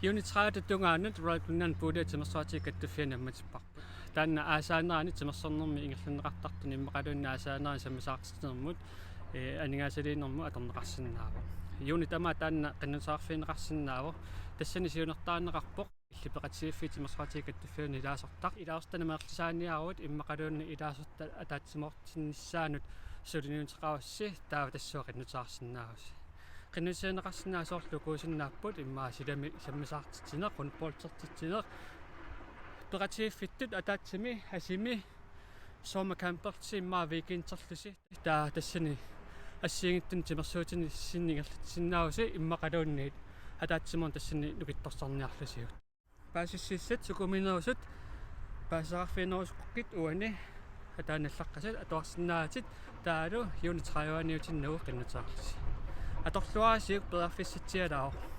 Juni-mi tungaanut Royal Greenland pulje-mut ammatipparpu. Taanna aasaaneraani timersornermi ingerluneqartartuni immaqaluunna aasaaneraani sammisaqarnermut aningaasaliinermu atorneqarsinnaavo. Juni-tama taanna qinnuteqarfissaqarneq tassani siunertaanneqarpoq illi peqatigiiffitimersoratigattuffiuni ilaasortaq ilaasortanemeertisaaniaruut immaqaluunna ilaasortat ataatsimoortinnissaanut sulinuniuteqarussi taava tassua qinnuteqarsinnaavus. Qinnuteqarsinnaasooрлу kuusinnaapпут иммаа silami sammisaqartitineq qunuppuultertitineq peqatigiiffittut ataatsimi asimi soormakamperti иммаа викинтерлуси таа тассани ассиингиттун тимерсуутинисsinni ингерлатсиннааруси иммақалуунниит атаатсимоон тассани нукитторсарниарлусиут паасиссиссат сукуминерусут паасеқарфинерусуққит уани атааналлаққасат атуарсинаатит таалу юнитрааваниутиннагу qinnuteqarfissaq аторлуарасиук periarfissaqalerputit